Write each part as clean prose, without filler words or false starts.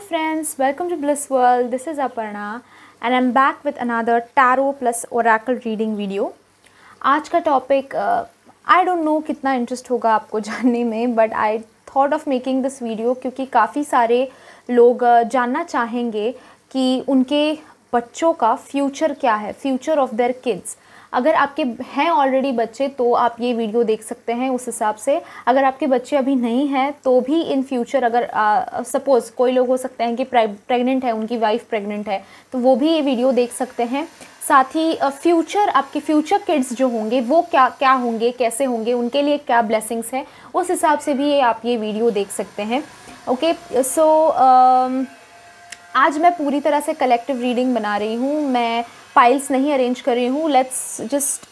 friends, welcome to Bliss World. This is Aparna and I'm back with another tarot plus oracle reading video. आज का topic I don't know कितना interest होगा आपको जानने में, but I thought of making this video क्योंकि काफ़ी सारे लोग जानना चाहेंगे कि उनके बच्चों का फ्यूचर क्या है, फ्यूचर ऑफ देयर किड्स। अगर आपके हैं ऑलरेडी बच्चे तो आप ये वीडियो देख सकते हैं उस हिसाब से। अगर आपके बच्चे अभी नहीं हैं तो भी इन फ्यूचर अगर सपोज़ कोई लोग हो सकते हैं कि प्रेग्नेंट है, उनकी वाइफ प्रेग्नेंट है, तो वो भी ये वीडियो देख सकते हैं। साथ ही फ्यूचर आपके फ्यूचर किड्स जो होंगे वो क्या होंगे, कैसे होंगे, उनके लिए क्या ब्लेसिंग्स हैं, उस हिसाब से भी आप ये वीडियो देख सकते हैं। ओके, सो आज मैं पूरी तरह से कलेक्टिव रीडिंग बना रही हूँ, मैं फाइल्स नहीं अरेंज कर रही हूँ। Let's just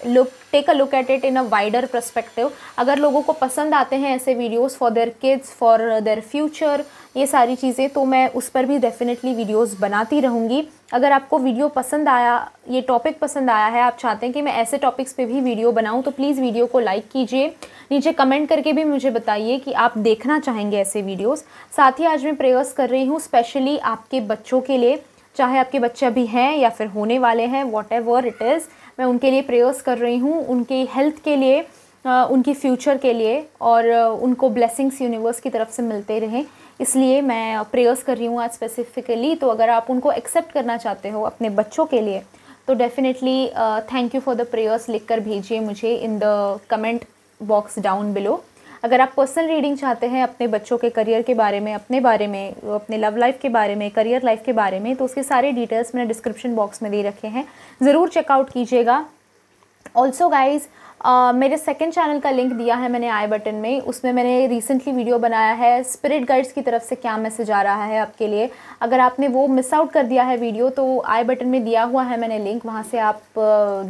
take a look at it in a wider perspective. अगर लोगों को पसंद आते हैं ऐसे videos for their kids, for their future, ये सारी चीज़ें, तो मैं उस पर भी डेफिनेटली वीडियोस बनाती रहूँगी। अगर आपको वीडियो पसंद आया, ये टॉपिक पसंद आया है, आप चाहते हैं कि मैं ऐसे टॉपिक्स पे भी वीडियो बनाऊँ, तो प्लीज़ वीडियो को लाइक कीजिए। नीचे कमेंट करके भी मुझे बताइए कि आप देखना चाहेंगे ऐसे वीडियोस। साथ ही आज मैं प्रेयर्स कर रही हूँ स्पेशली आपके बच्चों के लिए, चाहे आपके बच्चे अभी हैं या फिर होने वाले हैं, वॉट एवर इट इज़, मैं उनके लिए प्रेयर्स कर रही हूँ, उनकी हेल्थ के लिए, उनकी फ्यूचर के लिए, और उनको ब्लेसिंग्स यूनिवर्स की तरफ से मिलते रहें, इसलिए मैं प्रेयर्स कर रही हूँ आज स्पेसिफिकली। तो अगर आप उनको एक्सेप्ट करना चाहते हो अपने बच्चों के लिए तो definitely thank you for the prayers लिख कर भेजिए मुझे in the comment box down below. अगर आप पर्सनल रीडिंग चाहते हैं अपने बच्चों के करियर के बारे में, अपने बारे में, अपने लव लाइफ के बारे में, करियर लाइफ के बारे में, तो उसके सारे डिटेल्स मैंने डिस्क्रिप्शन बॉक्स में दे रखे हैं, ज़रूर चेकआउट कीजिएगा। ऑल्सो गाइज, मेरे सेकंड चैनल का लिंक दिया है मैंने आई बटन में, उसमें मैंने रिसेंटली वीडियो बनाया है स्पिरिट गाइड्स की तरफ से क्या मैसेज आ रहा है आपके लिए। अगर आपने वो मिस आउट कर दिया है वीडियो तो आई बटन में दिया हुआ है मैंने लिंक, वहाँ से आप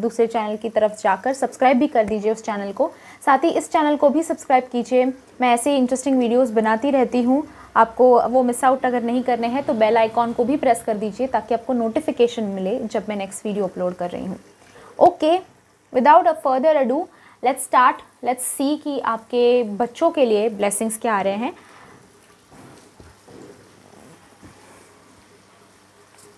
दूसरे चैनल की तरफ जाकर सब्सक्राइब भी कर दीजिए उस चैनल को। साथ ही इस चैनल को भी सब्सक्राइब कीजिए, मैं ऐसे इंटरेस्टिंग वीडियोज़ बनाती रहती हूँ। आपको वो मिस आउट अगर नहीं करने हैं तो बेल आइकॉन को भी प्रेस कर दीजिए ताकि आपको नोटिफिकेशन मिले जब मैं नेक्स्ट वीडियो अपलोड कर रही हूँ। Okay, without a further ado let's start, let's see कि आपके बच्चों के लिए ब्लेसिंग्स क्या आ रहे हैं।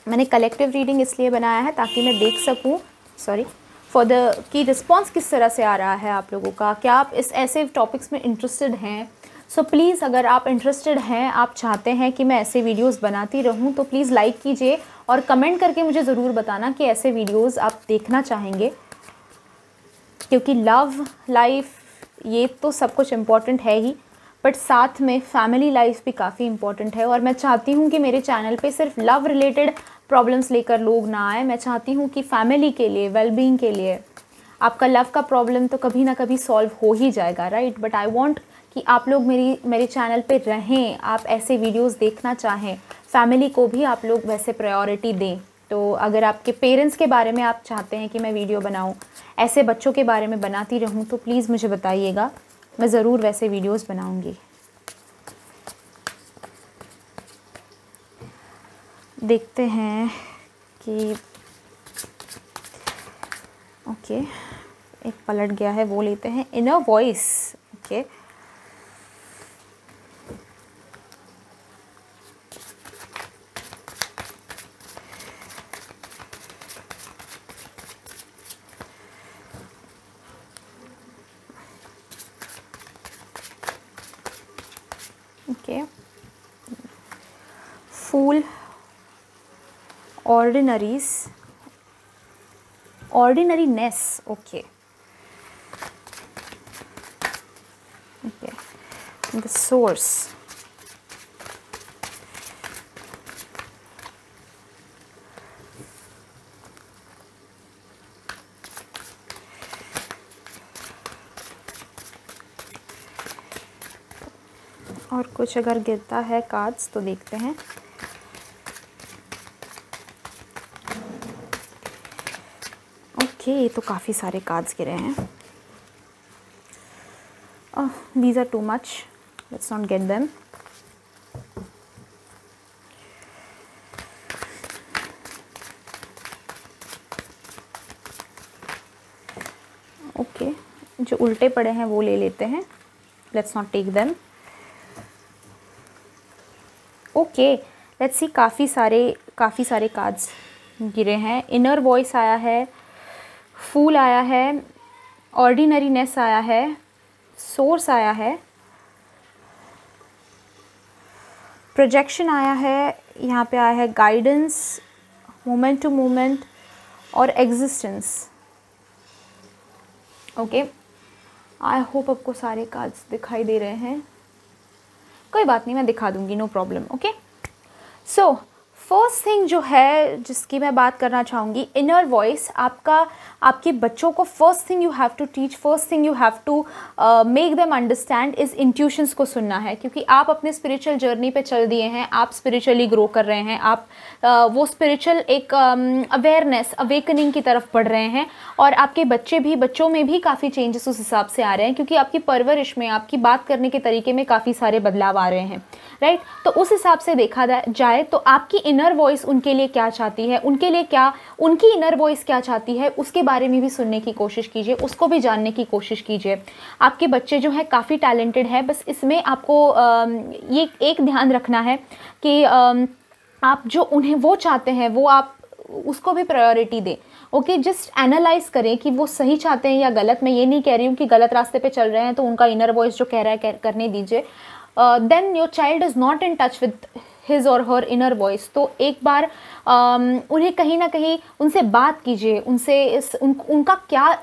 मैंने कलेक्टिव रीडिंग इसलिए बनाया है ताकि मैं देख सकूं, सॉरी फॉर द कि रिस्पॉन्स किस तरह से आ रहा है आप लोगों का, क्या आप इस ऐसे टॉपिक्स में इंटरेस्टेड हैं। सो प्लीज़ अगर आप इंटरेस्टेड हैं, आप चाहते हैं कि मैं ऐसे वीडियोस बनाती रहूं, तो प्लीज़ लाइक कीजिए और कमेंट करके मुझे ज़रूर बताना कि ऐसे वीडियोस आप देखना चाहेंगे, क्योंकि लव लाइफ ये तो सब कुछ इम्पॉर्टेंट है ही, बट साथ में फैमिली लाइफ भी काफ़ी इम्पॉर्टेंट है। और मैं चाहती हूँ कि मेरे चैनल पे सिर्फ लव रिलेटेड प्रॉब्लम्स लेकर लोग ना आए, मैं चाहती हूँ कि फैमिली के लिए, वेलबींग के लिए, आपका लव का प्रॉब्लम तो कभी ना कभी सॉल्व हो ही जाएगा, राइट, बट आई वांट कि आप लोग मेरे चैनल पे रहें, आप ऐसे वीडियोस देखना चाहें, फैमिली को भी आप लोग वैसे प्रायोरिटी दें। तो अगर आपके पेरेंट्स के बारे में आप चाहते हैं कि मैं वीडियो बनाऊं, ऐसे बच्चों के बारे में बनाती रहूं, तो प्लीज़ मुझे बताइएगा, मैं ज़रूर वैसे वीडियोस बनाऊंगी। देखते हैं कि ओके, एक पलट गया है, वो लेते हैं। Inner voice, okay, okay, fool, ordinariness, okay, okay, the source, और कुछ अगर गिरता है कार्ड्स तो देखते हैं। ओके, तो काफ़ी सारे कार्ड्स गिरे हैं। These are too much, let's not get them. Okay, जो उल्टे पड़े हैं वो ले लेते हैं, let's not take them. Okay, let's see, काफ़ी सारे कार्ड्स गिरे हैं। इनर वॉइस आया है, फूल आया है, ऑर्डिनरीनेस आया है, सोर्स आया है, प्रोजेक्शन आया है, यहाँ पे आया है गाइडेंस, मोमेंट टू मोमेंट और एग्जिस्टेंस। ओके, आई होप आपको सारे कार्ड्स दिखाई दे रहे हैं। कोई बात नहीं, मैं दिखा दूंगी, no problem. Okay, so first thing जो है जिसकी मैं बात करना चाहूँगी, इनर वॉइस। आपके बच्चों को first thing you have to teach, first thing you have to make them understand is intuitions को सुनना है। क्योंकि आप अपने स्पिरिचुअल जर्नी पे चल दिए हैं, आप स्पिरिचुअली ग्रो कर रहे हैं, आप वो स्पिरिचुअल एक अवेयरनेस, अवेकनिंग की तरफ बढ़ रहे हैं। और आपके बच्चों में भी काफ़ी चेंजेस उस हिसाब से आ रहे हैं, क्योंकि आपकी परवरिश में, आपकी बात करने के तरीके में काफ़ी सारे बदलाव आ रहे हैं, राइट। तो उस हिसाब से देखा जाए तो आपकी इनर वॉइस उनके लिए क्या चाहती है, उनकी इनर वॉइस क्या चाहती है, उसके बारे में भी सुनने की कोशिश कीजिए, उसको भी जानने की कोशिश कीजिए। आपके बच्चे जो है काफ़ी टैलेंटेड है, बस इसमें आपको ये एक ध्यान रखना है कि आप जो उन्हें वो चाहते हैं वो आप उसको भी प्रायोरिटी दें। ओके, जस्ट एनालाइज करें कि वो सही चाहते हैं या गलत। मैं ये नहीं कह रही हूँ कि गलत रास्ते पे चल रहे हैं तो उनका इनर वॉइस जो कह रहा है करने दीजिए। Then your child is not in touch with his और हर इनर वॉइस। तो एक बार उन्हें कहीं ना कहीं उनसे बात कीजिए, उनका क्या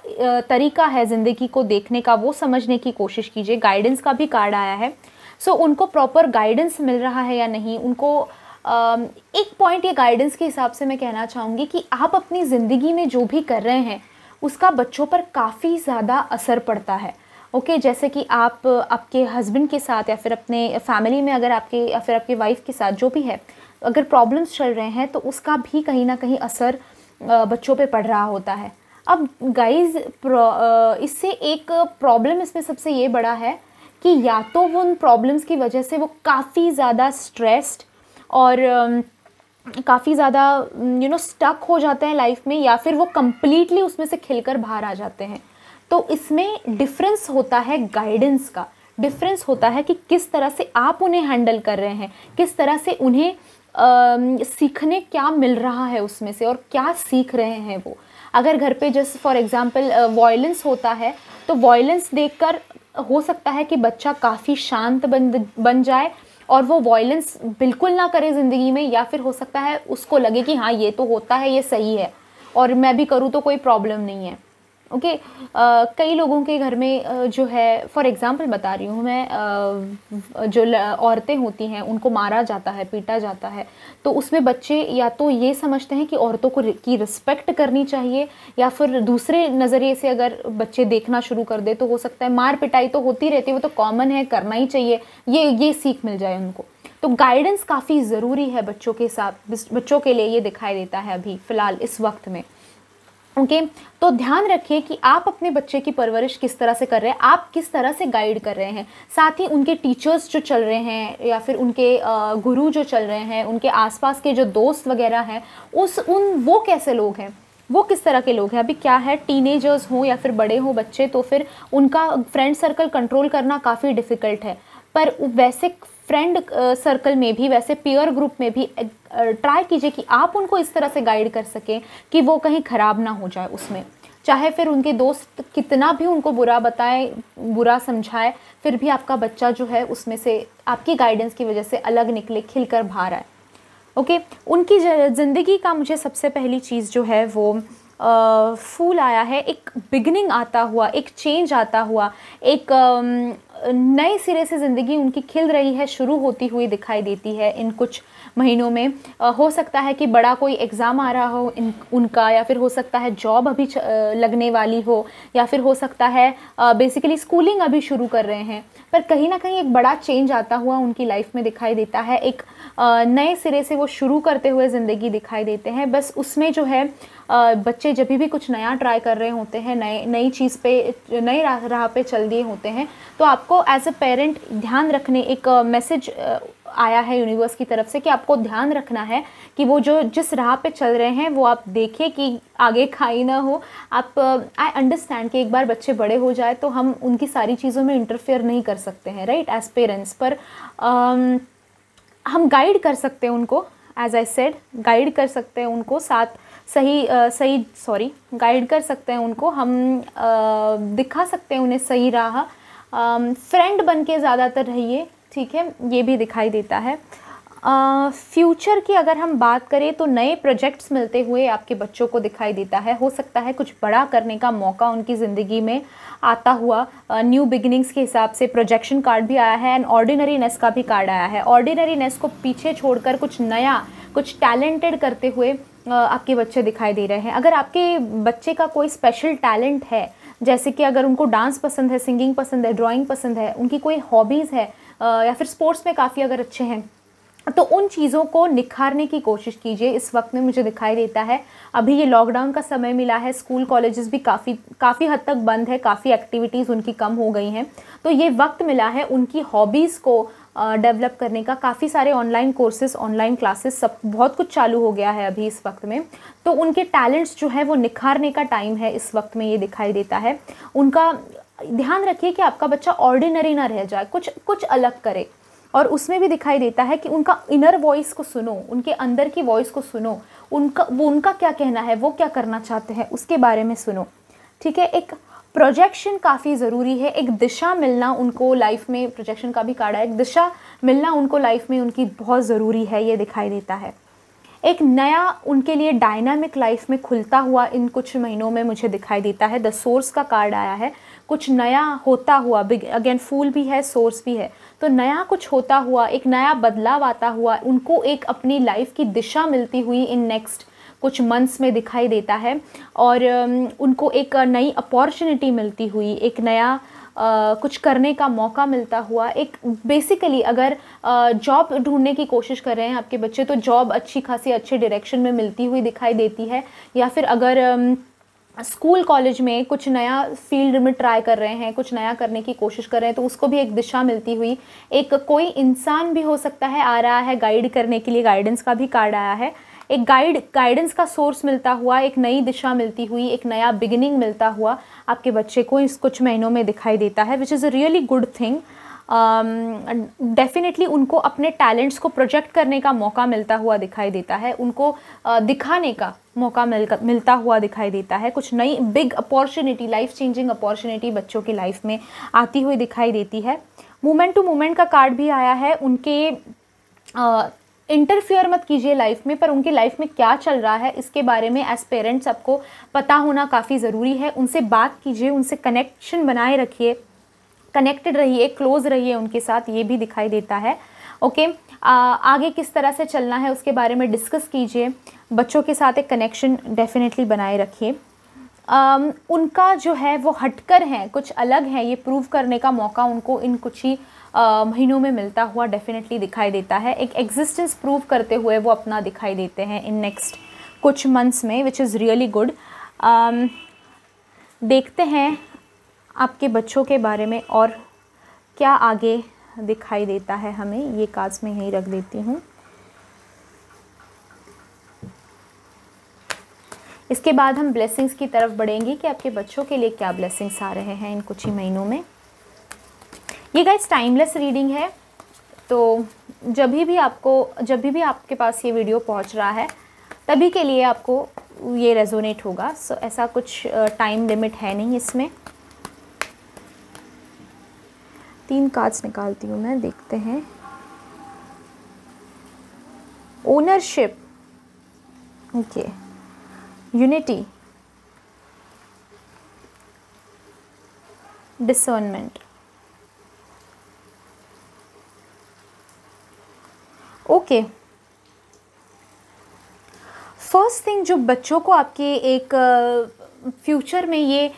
तरीका है ज़िंदगी को देखने का, वो समझने की कोशिश कीजिए। गाइडेंस का भी कार्ड आया है, सो उनको प्रॉपर गाइडेंस मिल रहा है या नहीं। उनको एक पॉइंट ये गाइडेंस के हिसाब से मैं कहना चाहूँगी कि आप अपनी ज़िंदगी में जो भी कर रहे हैं उसका बच्चों पर काफ़ी ज़्यादा असर पड़ता है। ओके, जैसे कि आप आपके हस्बैंड के साथ या फिर अपने फैमिली में अगर आपकी वाइफ के साथ जो भी है, अगर प्रॉब्लम्स चल रहे हैं तो उसका भी कहीं ना कहीं असर बच्चों पे पड़ रहा होता है। अब गाइज, इससे एक प्रॉब्लम इसमें सबसे ये बड़ा है कि या तो वो उन प्रॉब्लम्स की वजह से वो काफ़ी ज़्यादा स्ट्रेस्ड और काफ़ी ज़्यादा स्टक हो जाते हैं लाइफ में, या फिर वो कम्प्लीटली उसमें से खिलकर बाहर आ जाते हैं। तो इसमें डिफरेंस होता है, गाइडेंस का डिफरेंस होता है कि किस तरह से आप उन्हें हैंडल कर रहे हैं, किस तरह से उन्हें सीखने क्या मिल रहा है उसमें से और क्या सीख रहे हैं वो। अगर घर पे जैसे फॉर एग्जांपल वॉयलेंस होता है तो वॉयलेंस देखकर हो सकता है कि बच्चा काफ़ी शांत बन जाए और वो वॉयलेंस बिल्कुल ना करे ज़िंदगी में, या फिर हो सकता है उसको लगे कि हाँ ये तो होता है, ये सही है और मैं भी करूँ तो कोई प्रॉब्लम नहीं है। ओके, कई लोगों के घर में जो है, फॉर एग्जांपल बता रही हूँ मैं, जो औरतें होती हैं उनको मारा जाता है, पीटा जाता है, तो उसमें बच्चे या तो ये समझते हैं कि औरतों की रिस्पेक्ट करनी चाहिए, या फिर दूसरे नज़रिए से अगर बच्चे देखना शुरू कर दे तो हो सकता है मार पिटाई तो होती रहती है, वो तो कॉमन है, करना ही चाहिए, ये सीख मिल जाए उनको। तो गाइडेंस काफ़ी ज़रूरी है बच्चों के साथ, बच्चों के लिए ये दिखाई देता है अभी फ़िलहाल इस वक्त में। ओके, तो ध्यान रखिए कि आप अपने बच्चे की परवरिश किस तरह से कर रहे हैं, आप किस तरह से गाइड कर रहे हैं। साथ ही उनके टीचर्स जो चल रहे हैं या फिर उनके गुरु जो चल रहे हैं, उनके आसपास के जो दोस्त वगैरह हैं, वो कैसे लोग हैं, वो किस तरह के लोग हैं। अभी क्या है, टीनेजर्स हों या फिर बड़े हों बच्चे, तो फिर उनका फ्रेंड सर्कल कंट्रोल करना काफ़ी डिफ़िकल्ट है। पर वैसे फ्रेंड सर्कल में भी, वैसे पीयर ग्रुप में भी ट्राई कीजिए कि आप उनको इस तरह से गाइड कर सकें कि वो कहीं ख़राब ना हो जाए उसमें। चाहे फिर उनके दोस्त कितना भी उनको बुरा बताए, बुरा समझाए, फिर भी आपका बच्चा जो है उसमें से आपकी गाइडेंस की वजह से अलग निकले, खिलकर बाहर आए। ओके, उनकी ज़िंदगी का मुझे सबसे पहली चीज़ जो है वो फूल आया है, एक बिगनिंग आता हुआ, एक चेंज आता हुआ, एक नए सिरे से ज़िंदगी उनकी खिल रही है, शुरू होती हुई दिखाई देती है इन कुछ महीनों में। हो सकता है कि बड़ा कोई एग्ज़ाम आ रहा हो उनका, या फिर हो सकता है जॉब अभी लगने वाली हो, या फिर हो सकता है बेसिकली स्कूलिंग अभी शुरू कर रहे हैं। पर कहीं ना कहीं एक बड़ा चेंज आता हुआ उनकी लाइफ में दिखाई देता है, एक नए सिरे से वो शुरू करते हुए ज़िंदगी दिखाई देते हैं। बस उसमें जो है बच्चे जब भी कुछ नया ट्राई कर रहे होते हैं, नई चीज़ पे, नई राह पे चल दिए होते हैं, तो आपको एज अ पेरेंट ध्यान रखने, एक मैसेज आया है यूनिवर्स की तरफ से कि आपको ध्यान रखना है कि वो जिस राह पे चल रहे हैं वो आप देखें कि आगे खाई ना हो। आप आई अंडरस्टैंड कि एक बार बच्चे बड़े हो जाए तो हम उनकी सारी चीज़ों में इंटरफेयर नहीं कर सकते हैं, राइट, एज पेरेंट्स। पर हम गाइड कर सकते हैं उनको, एज आई सेड गाइड कर सकते हैं उनको, साथ गाइड कर सकते हैं उनको हम, दिखा सकते हैं उन्हें सही राह। फ्रेंड बन के ज़्यादातर रहिए, ठीक है, ये भी दिखाई देता है। फ्यूचर की अगर हम बात करें तो नए प्रोजेक्ट्स मिलते हुए आपके बच्चों को दिखाई देता है। हो सकता है कुछ बड़ा करने का मौका उनकी ज़िंदगी में आता हुआ। न्यू बिगिनिंग्स के हिसाब से प्रोजेक्शन कार्ड भी आया है एंड ऑर्डिनरीनेस का भी कार्ड आया है। ऑर्डिनरीनेस को पीछे छोड़कर कुछ नया, कुछ टैलेंटेड करते हुए आपके बच्चे दिखाई दे रहे हैं। अगर आपके बच्चे का कोई स्पेशल टैलेंट है, जैसे कि अगर उनको डांस पसंद है, सिंगिंग पसंद है, ड्राइंग पसंद है, उनकी कोई हॉबीज़ है, या फिर स्पोर्ट्स में काफ़ी अगर अच्छे हैं, तो उन चीज़ों को निखारने की कोशिश कीजिए। इस वक्त में मुझे दिखाई देता है, अभी ये लॉकडाउन का समय मिला है, स्कूल कॉलेजेस भी काफ़ी हद तक बंद है, काफ़ी एक्टिविटीज़ उनकी कम हो गई हैं, तो ये वक्त मिला है उनकी हॉबीज़ को डेवलप करने का। काफ़ी सारे ऑनलाइन कोर्सेज, ऑनलाइन क्लासेस, सब बहुत कुछ चालू हो गया है अभी इस वक्त में, तो उनके टैलेंट्स जो है वो निखारने का टाइम है इस वक्त में, ये दिखाई देता है। उनका ध्यान रखिए कि आपका बच्चा ऑर्डिनरी ना रह जाए, कुछ अलग करे। और उसमें भी दिखाई देता है कि उनका इनर वॉइस को सुनो, उनके अंदर की वॉइस को सुनो, उनका क्या कहना है, वो क्या करना चाहते हैं, उसके बारे में सुनो, ठीक है। एक प्रोजेक्शन काफ़ी ज़रूरी है, एक दिशा मिलना उनको लाइफ में, प्रोजेक्शन का भी कार्ड है, एक दिशा मिलना उनको लाइफ में उनकी बहुत ज़रूरी है, ये दिखाई देता है। एक नया उनके लिए डायनामिक लाइफ में खुलता हुआ इन कुछ महीनों में मुझे दिखाई देता है। द सोर्स का कार्ड आया है, कुछ नया होता हुआ, बिग अगेन फूल भी है, सोर्स भी है, तो नया कुछ होता हुआ, एक नया बदलाव आता हुआ, उनको एक अपनी लाइफ की दिशा मिलती हुई इन नेक्स्ट कुछ मंथ्स में दिखाई देता है। और उनको एक नई अपॉर्चुनिटी मिलती हुई, एक नया कुछ करने का मौका मिलता हुआ। एक बेसिकली अगर जॉब ढूंढने की कोशिश कर रहे हैं आपके बच्चे, तो जॉब अच्छी खासी अच्छे डायरेक्शन में मिलती हुई दिखाई देती है। या फिर अगर स्कूल कॉलेज में कुछ नया फील्ड में ट्राई कर रहे हैं, कुछ नया करने की कोशिश कर रहे हैं, तो उसको भी एक दिशा मिलती हुई, एक कोई इंसान भी हो सकता है आ रहा है गाइड करने के लिए, गाइडेंस का भी कार्ड आया है। एक गाइडेंस का सोर्स मिलता हुआ, एक नई दिशा मिलती हुई, एक नया बिगिनिंग मिलता हुआ आपके बच्चे को इस कुछ महीनों में दिखाई देता है, which is a really good thing. Definitely उनको अपने टैलेंट्स को प्रोजेक्ट करने का मौका मिलता हुआ दिखाई देता है, उनको दिखाने का मौका मिलता हुआ दिखाई देता है। कुछ नई big opportunity, life changing opportunity बच्चों की लाइफ में आती हुई दिखाई देती है। मोमेंट टू मोमेंट का कार्ड भी आया है। उनके इंटरफियर मत कीजिए लाइफ में, पर उनकी लाइफ में क्या चल रहा है इसके बारे में एज पेरेंट्स आपको पता होना काफ़ी ज़रूरी है। उनसे बात कीजिए, उनसे कनेक्शन बनाए रखिए, कनेक्टेड रहिए, क्लोज रहिए उनके साथ, ये भी दिखाई देता है। ओके, आगे किस तरह से चलना है उसके बारे में डिस्कस कीजिए, बच्चों के साथ एक कनेक्शन डेफिनेटली बनाए रखिए। उनका जो है वो हटकर हैं, कुछ अलग है, ये प्रूव करने का मौका उनको इन कुछ ही महीनों में मिलता हुआ डेफिनेटली दिखाई देता है। एक एग्जिस्टेंस प्रूव करते हुए वो अपना दिखाई देते हैं इन नेक्स्ट कुछ मंथ्स में, विच इज़ रियली गुड। देखते हैं आपके बच्चों के बारे में और क्या आगे दिखाई देता है हमें। ये कार्ड्स मैं यहीं रख देती हूँ। इसके बाद हम ब्लेसिंग्स की तरफ बढ़ेंगे कि आपके बच्चों के लिए क्या ब्लेसिंग्स आ रहे हैं इन कुछ ही महीनों में। ये गाइस टाइमलेस रीडिंग है, तो जब भी आपके पास ये वीडियो पहुंच रहा है तभी के लिए आपको ये रेजोनेट होगा। सो ऐसा कुछ टाइम लिमिट है नहीं इसमें। 3 कार्ड्स निकालती हूँ मैं, देखते हैं। Ownership, okay, unity, discernment, okay. First thing जो बच्चों को आपके एक फ्यूचर में ये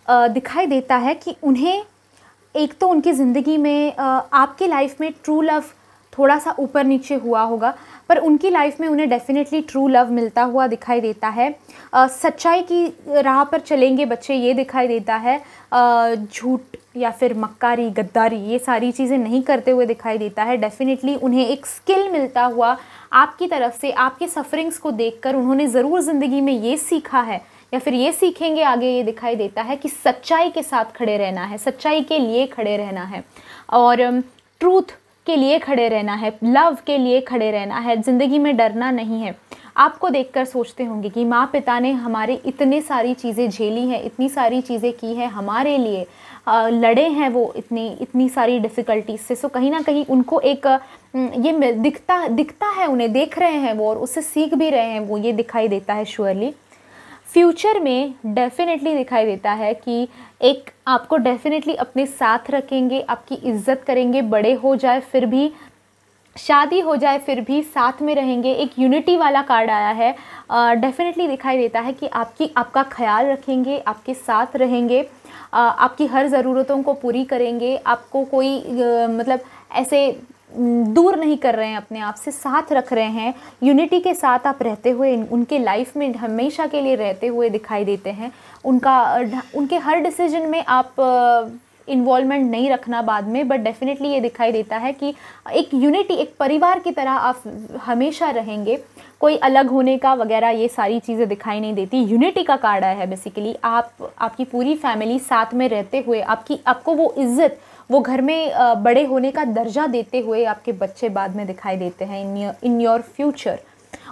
दिखाई देता है कि उन्हें एक तो उनकी ज़िंदगी में आपकी लाइफ में ट्रू लव थोड़ा सा ऊपर नीचे हुआ होगा, पर उनकी लाइफ में उन्हें डेफिनेटली ट्रू लव मिलता हुआ दिखाई देता है। सच्चाई की राह पर चलेंगे बच्चे, ये दिखाई देता है। झूठ या फिर मक्कारी, गद्दारी, ये सारी चीज़ें नहीं करते हुए दिखाई देता है। डेफिनेटली उन्हें एक स्किल मिलता हुआ आपकी तरफ से, आपके सफरिंग्स को देखकर उन्होंने ज़रूर ज़िंदगी में ये सीखा है या फिर ये सीखेंगे आगे। ये दिखाई देता है कि सच्चाई के साथ खड़े रहना है, सच्चाई के लिए खड़े रहना है और ट्रूथ के लिए खड़े रहना है, लव के लिए खड़े रहना है, ज़िंदगी में डरना नहीं है। आपको देखकर सोचते होंगे कि माँ पिता ने हमारे इतनी सारी चीज़ें झेली हैं, इतनी सारी चीज़ें की हैं हमारे लिए, लड़े हैं वो इतनी सारी डिफ़िकल्टीज से। सो कहीं ना कहीं उनको एक ये दिखता है, उन्हें देख रहे हैं वो और उससे सीख भी रहे हैं वो, ये दिखाई देता है श्योरली। फ्यूचर में डेफिनेटली दिखाई देता है कि एक आपको डेफिनेटली अपने साथ रखेंगे, आपकी इज्जत करेंगे, बड़े हो जाए फिर भी, शादी हो जाए फिर भी साथ में रहेंगे। एक यूनिटी वाला कार्ड आया है। डेफिनेटली दिखाई देता है कि आपका ख्याल रखेंगे, आपके साथ रहेंगे, आपकी हर ज़रूरतों को पूरी करेंगे, आपको कोई मतलब ऐसे दूर नहीं कर रहे हैं, अपने आप से साथ रख रहे हैं। यूनिटी के साथ आप रहते हुए उनके लाइफ में हमेशा के लिए रहते हुए दिखाई देते हैं। उनके हर डिसीजन में आप इन्वॉल्वमेंट नहीं रखना बाद में, बट डेफिनेटली ये दिखाई देता है कि एक यूनिटी, एक परिवार की तरह आप हमेशा रहेंगे। कोई अलग होने का वगैरह ये सारी चीज़ें दिखाई नहीं देती। यूनिटी का कार्ड आया है बेसिकली। आपकी पूरी फैमिली साथ में रहते हुए आपको वो इज़्ज़त, वो घर में बड़े होने का दर्जा देते हुए आपके बच्चे बाद में दिखाई देते हैं इन योर फ्यूचर।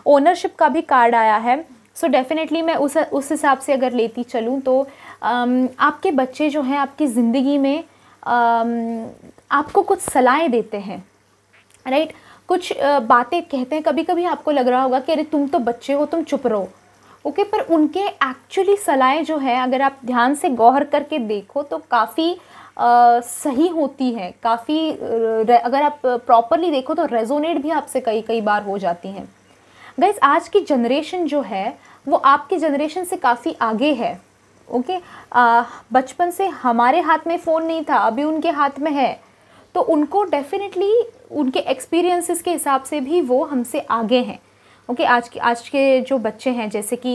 ओनरशिप का भी कार्ड आया है। सो डेफिनेटली मैं उस हिसाब से अगर लेती चलूँ तो आपके बच्चे जो हैं आपकी ज़िंदगी में आपको कुछ सलाहें देते हैं, राइट। कुछ बातें कहते हैं। कभी कभी आपको लग रहा होगा कि अरे तुम तो बच्चे हो, तुम चुप रहो, ओके, पर उनके एक्चुअली सलाहें जो है अगर आप ध्यान से गौर करके देखो तो काफ़ी सही होती है, काफ़ी अगर आप प्रॉपरली देखो तो रेजोनेट भी आपसे कई बार हो जाती हैं। गाइस, आज की जनरेशन जो है वो आपकी जनरेशन से काफ़ी आगे है, ओके। बचपन से हमारे हाथ में फ़ोन नहीं था, अभी उनके हाथ में है, तो उनको डेफिनेटली उनके एक्सपीरियंसेस के हिसाब से भी वो हमसे आगे हैं, ओके। आज के जो बच्चे हैं, जैसे कि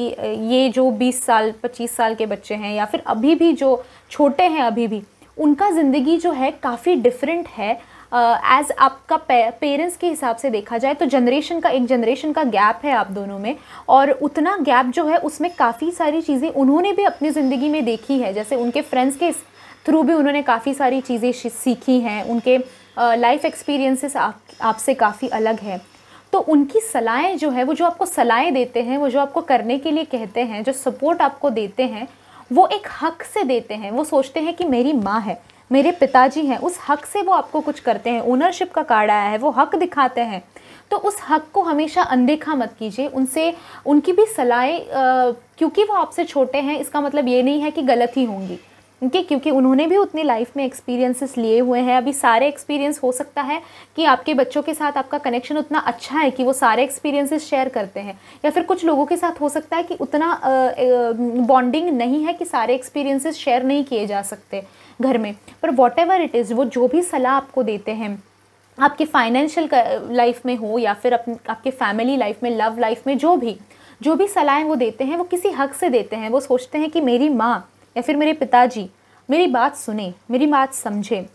ये जो 20 साल 25 साल के बच्चे हैं या फिर अभी भी जो छोटे हैं अभी भी, उनका ज़िंदगी जो है काफ़ी डिफरेंट है। एज आपका पेरेंट्स के हिसाब से देखा जाए तो एक जनरेशन का गैप है आप दोनों में, और उतना गैप जो है उसमें काफ़ी सारी चीज़ें उन्होंने भी अपनी ज़िंदगी में देखी है। जैसे उनके फ्रेंड्स के थ्रू भी उन्होंने काफ़ी सारी चीज़ें सीखी हैं, उनके लाइफ एक्सपीरियंसेस आपसे काफ़ी अलग है। तो उनकी सलाहें जो है, वो जो आपको सलाहें देते हैं, वो जो आपको करने के लिए कहते हैं, जो सपोर्ट आपको देते हैं, वो एक हक से देते हैं। वो सोचते हैं कि मेरी माँ है, मेरे पिताजी हैं, उस हक से वो आपको कुछ करते हैं। ओनरशिप का कार्ड आया है, वो हक दिखाते हैं। तो उस हक को हमेशा अनदेखा मत कीजिए। उनकी भी सलाहें, क्योंकि वो आपसे छोटे हैं इसका मतलब ये नहीं है कि गलत ही होंगी, क्योंकि उन्होंने भी उतनी लाइफ में एक्सपीरियंसेस लिए हुए हैं। अभी सारे एक्सपीरियंस, हो सकता है कि आपके बच्चों के साथ आपका कनेक्शन उतना अच्छा है कि वो सारे एक्सपीरियंसेस शेयर करते हैं, या फिर कुछ लोगों के साथ हो सकता है कि उतना बॉन्डिंग नहीं है कि सारे एक्सपीरियंसेस शेयर नहीं किए जा सकते घर में। पर वॉट एवर इट इज़, वो जो भी सलाह आपको देते हैं, आपकी फाइनेंशियल लाइफ में हो या फिर आपके फैमिली लाइफ में, लव लाइफ में, जो भी सलाहें वो देते हैं, वो किसी हक से देते हैं। वो सोचते हैं कि मेरी माँ या फिर मेरे पिताजी मेरी बात सुने, मेरी बात समझे,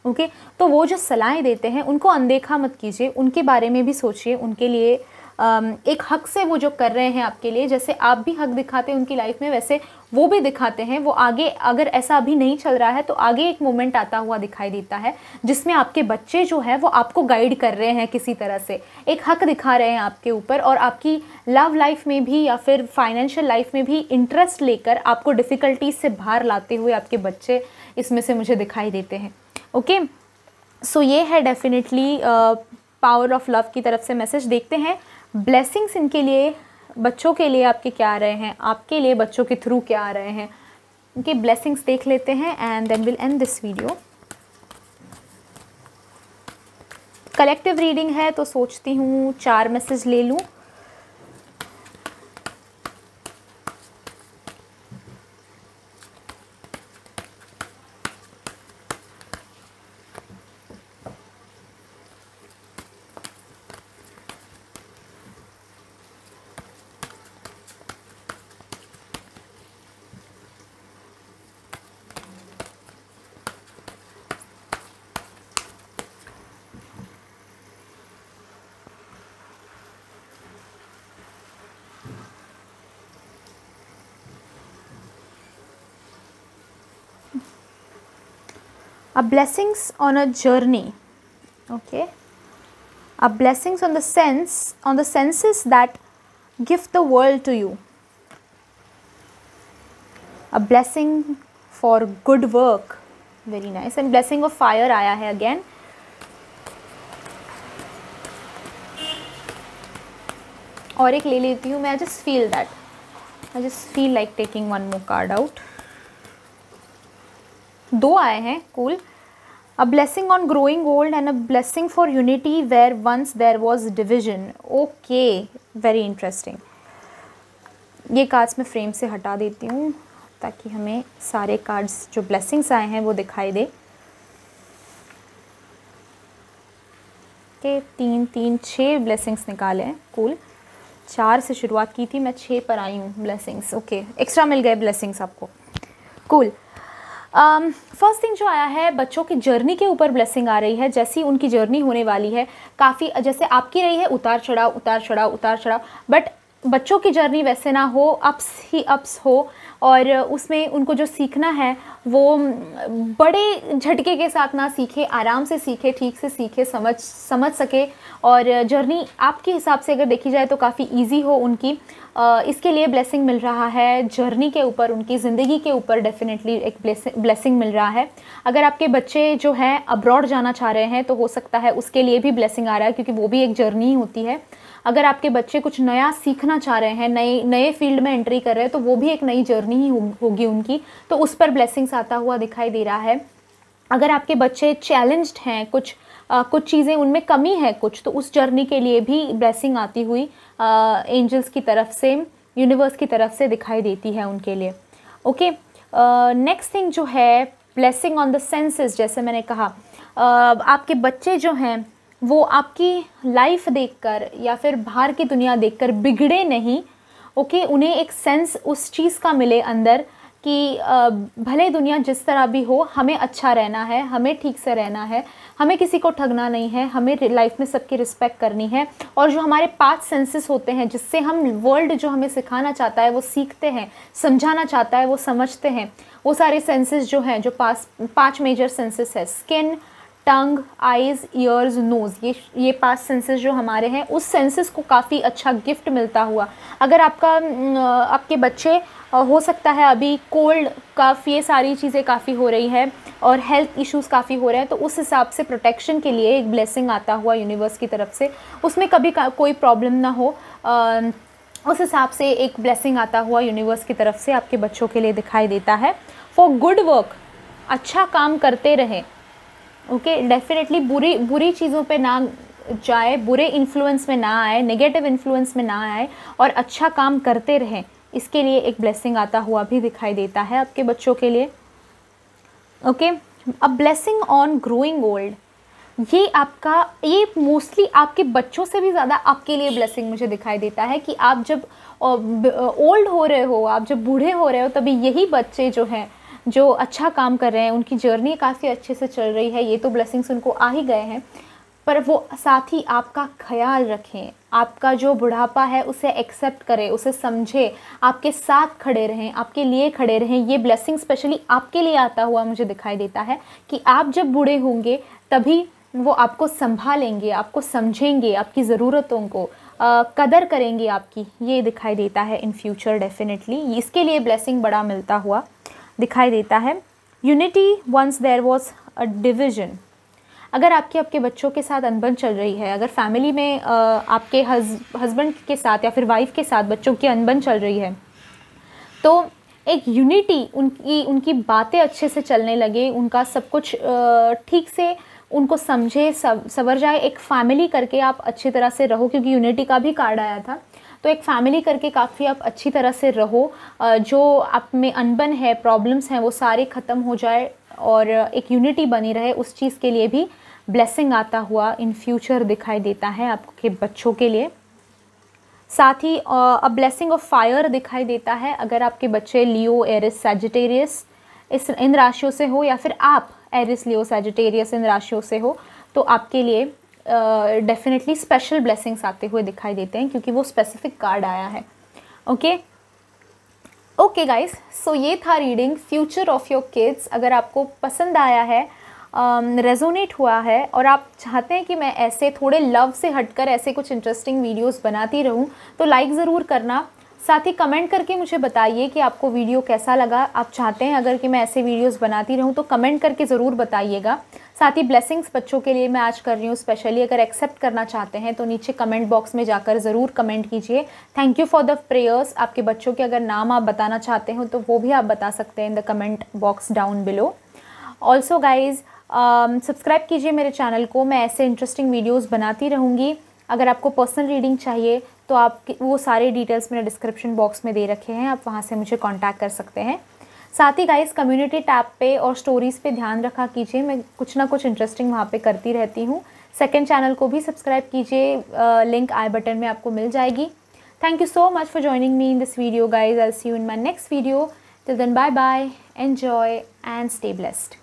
ओके। तो वो जो सलाहें देते हैं उनको अनदेखा मत कीजिए, उनके बारे में भी सोचिए। उनके लिए एक हक से वो जो कर रहे हैं आपके लिए, जैसे आप भी हक दिखाते हैं उनकी लाइफ में, वैसे वो भी दिखाते हैं। वो आगे, अगर ऐसा अभी नहीं चल रहा है तो आगे एक मोमेंट आता हुआ दिखाई देता है जिसमें आपके बच्चे जो है वो आपको गाइड कर रहे हैं, किसी तरह से एक हक दिखा रहे हैं आपके ऊपर, और आपकी लव लाइफ में भी या फिर फाइनेंशियल लाइफ में भी इंटरेस्ट लेकर आपको डिफ़िकल्टीज से बाहर लाते हुए आपके बच्चे इसमें से मुझे दिखाई देते हैं, ओके। सो ये है डेफिनेटली पावर ऑफ लव की तरफ से मैसेज। देखते हैं ब्लेसिंग्स इनके लिए, बच्चों के लिए आपके क्या आ रहे हैं, आपके लिए बच्चों के थ्रू क्या आ रहे हैं, इनके ब्लेसिंग्स देख लेते हैं and then will end this video. Collective reading है तो सोचती हूँ 4 मैसेज ले लूँ। A blessings on a journey, Okay, a blessings on the senses that gift the world to you, a blessing for good work, very nice. And blessing of fire आया है again. और एक ले लेती हूँ मैं. I just feel like taking one more card out. 2 आए हैं. Cool. A blessing on growing old and a blessing for unity where once there was division. Okay, very interesting. ये कार्ड्स मैं फ्रेम से हटा देती हूँ ताकि हमें सारे कार्ड्स जो ब्लेसिंग्स आए हैं वो दिखाई दे. के 3 3 6 ब्लेसिंग्स निकाले हैं. कूल. 4 से शुरुआत की थी मैं, 6 पर आई हूँ ब्लेसिंग्स. ओके, एक्स्ट्रा मिल गए ब्लेसिंग्स आपको. कूल. फर्स्ट थिंग जो आया है, बच्चों की जर्नी के ऊपर ब्लेसिंग आ रही है. जैसी उनकी जर्नी होने वाली है, काफ़ी जैसे आपकी रही है उतार चढ़ाव, बट बच्चों की जर्नी वैसे ना हो, अप्स ही अप्स हो, और उसमें उनको जो सीखना है वो बड़े झटके के साथ ना सीखे, आराम से सीखे, ठीक से सीखे, समझ सके, और जर्नी आपके हिसाब से अगर देखी जाए तो काफ़ी इजी हो उनकी. इसके लिए ब्लेसिंग मिल रहा है. जर्नी के ऊपर, उनकी ज़िंदगी के ऊपर डेफिनेटली एक ब्लेसिंग मिल रहा है. अगर आपके बच्चे जो हैं अब्रॉड जाना चाह रहे हैं तो हो सकता है उसके लिए भी ब्लेसिंग आ रहा है, क्योंकि वो भी एक जर्नी ही होती है. अगर आपके बच्चे कुछ नया सीखना चाह रहे हैं, नए फील्ड में एंट्री कर रहे हैं, तो वो भी एक नई जर्नी ही होगी उनकी, तो उस पर ब्लेसिंग्स आता हुआ दिखाई दे रहा है. अगर आपके बच्चे चैलेंज्ड हैं, कुछ चीज़ें उनमें कमी है कुछ, तो उस जर्नी के लिए भी ब्लेसिंग आती हुई एंजल्स की तरफ से, यूनिवर्स की तरफ से दिखाई देती है उनके लिए. ओके, नेक्स्ट थिंग जो है ब्लेसिंग ऑन द सेंसेस. जैसे मैंने कहा, आपके बच्चे जो हैं वो आपकी लाइफ देखकर या फिर बाहर की दुनिया देखकर बिगड़े नहीं. ओके, उन्हें एक सेंस उस चीज़ का मिले अंदर कि भले दुनिया जिस तरह भी हो, हमें अच्छा रहना है, हमें ठीक से रहना है, हमें किसी को ठगना नहीं है, हमें लाइफ में सबकी रिस्पेक्ट करनी है. और जो हमारे 5 सेंसेस होते हैं जिससे हम वर्ल्ड जो हमें सिखाना चाहता है वो सीखते हैं, समझाना चाहता है वो समझते हैं, वो सारे सेंसेस जो हैं, जो 5 मेजर सेंसेस है, स्किन, टंग, आइज़, ईयर्स, नोज़, ये 5 सेंसेस जो हमारे हैं, उस सेंसेस को काफ़ी अच्छा गिफ्ट मिलता हुआ. अगर आपके बच्चे हो सकता है अभी कोल्ड, काफ़ी ये सारी चीज़ें काफ़ी हो रही है और हेल्थ इश्यूज़ काफ़ी हो रहे हैं, तो उस हिसाब से प्रोटेक्शन के लिए एक ब्लेसिंग आता हुआ यूनिवर्स की तरफ से, उसमें कभी कोई प्रॉब्लम ना हो, उस हिसाब से एक ब्लेसिंग आता हुआ यूनिवर्स की तरफ से आपके बच्चों के लिए दिखाई देता है. फॉर गुड वर्क, अच्छा काम करते रहें. ओके, डेफिनेटली बुरी चीज़ों पे ना जाए, बुरे इन्फ्लुएंस में ना आए, नेगेटिव इन्फ्लुएंस में ना आए, और अच्छा काम करते रहें. इसके लिए एक ब्लेसिंग आता हुआ भी दिखाई देता है आपके बच्चों के लिए. Okay, a blessing on growing old. ये मोस्टली आपके बच्चों से भी ज़्यादा आपके लिए ब्लेसिंग मुझे दिखाई देता है कि आप जब ओल्ड हो रहे हो, आप जब बूढ़े हो रहे हो, तभी यही बच्चे जो हैं, जो अच्छा काम कर रहे हैं, उनकी जर्नी काफ़ी अच्छे से चल रही है, ये तो ब्लेसिंग्स उनको आ ही गए हैं, पर वो साथ ही आपका ख्याल रखें, आपका जो बुढ़ापा है उसे एक्सेप्ट करें, उसे समझे, आपके साथ खड़े रहें, आपके लिए खड़े रहें. ये ब्लेसिंग स्पेशली आपके लिए आता हुआ मुझे दिखाई देता है कि आप जब बूढ़े होंगे तभी वो आपको संभालेंगे, आपको समझेंगे, आपकी ज़रूरतों को कदर करेंगे आपकी. ये दिखाई देता है इन फ्यूचर डेफिनेटली. इसके लिए ब्लेसिंग बड़ा मिलता हुआ दिखाई देता है. Unity once there was a division. अगर आपके बच्चों के साथ अनबन चल रही है, अगर फैमिली में आपके हस्बैंड के साथ या फिर वाइफ के साथ बच्चों की अनबन चल रही है, तो एक यूनिटी, उनकी बातें अच्छे से चलने लगे, उनका सब कुछ ठीक से उनको समझे, सवर जाए, एक फैमिली करके आप अच्छी तरह से रहो, क्योंकि यूनिटी का भी कार्ड आया था, तो एक फैमिली करके काफ़ी आप अच्छी तरह से रहो. जो आप में अनबन है, प्रॉब्लम्स हैं, वो सारे ख़त्म हो जाए और एक यूनिटी बनी रहे, उस चीज़ के लिए भी ब्लेसिंग आता हुआ इन फ्यूचर दिखाई देता है आपके बच्चों के लिए. साथ ही अ ब्लेसिंग ऑफ फायर दिखाई देता है. अगर आपके बच्चे लियो, एरिस, सैजिटेरियस इन राशियों से हो, या फिर आप एरिस, लियो, सैजिटेरियस इन राशियों से हो, तो आपके लिए डेफिनेटली स्पेशल ब्लेसिंग्स आते हुए दिखाई देते हैं, क्योंकि वो स्पेसिफिक कार्ड आया है. ओके गाइस, सो ये था reading future of your kids. अगर आपको पसंद आया है रेजोनेट हुआ है और आप चाहते हैं कि मैं ऐसे थोड़े लव से हटकर ऐसे कुछ इंटरेस्टिंग वीडियोस बनाती रहूं, तो लाइक ज़रूर करना। साथ ही कमेंट करके मुझे बताइए कि आपको वीडियो कैसा लगा। आप चाहते हैं अगर कि मैं ऐसे वीडियोस बनाती रहूं तो कमेंट करके ज़रूर बताइएगा। साथ ही ब्लेसिंग्स बच्चों के लिए मैं आज कर रही हूँ स्पेशली, अगर एक्सेप्ट करना चाहते हैं तो नीचे कमेंट बॉक्स में जाकर ज़रूर कमेंट कीजिए। Thank you for the prayers. आपके बच्चों के अगर नाम आप बताना चाहते हो तो वो भी आप बता सकते हैं in the comment box down below. Also guys subscribe कीजिए मेरे चैनल को, मैं ऐसे इंटरेस्टिंग वीडियोज़ बनाती रहूँगी। अगर आपको पर्सनल रीडिंग चाहिए तो आप वो सारे डिटेल्स मैंने डिस्क्रिप्शन बॉक्स में दे रखे हैं, आप वहाँ से मुझे कांटेक्ट कर सकते हैं। साथ ही गाइस कम्युनिटी टैब पे और स्टोरीज़ पे ध्यान रखा कीजिए, मैं कुछ ना कुछ इंटरेस्टिंग वहाँ पे करती रहती हूँ। सेकंड चैनल को भी सब्सक्राइब कीजिए, लिंक आई बटन में आपको मिल जाएगी। Thank you so much for joining me in this video guys. I will see you in my next video. Till then bye bye, enjoy and stay blessed.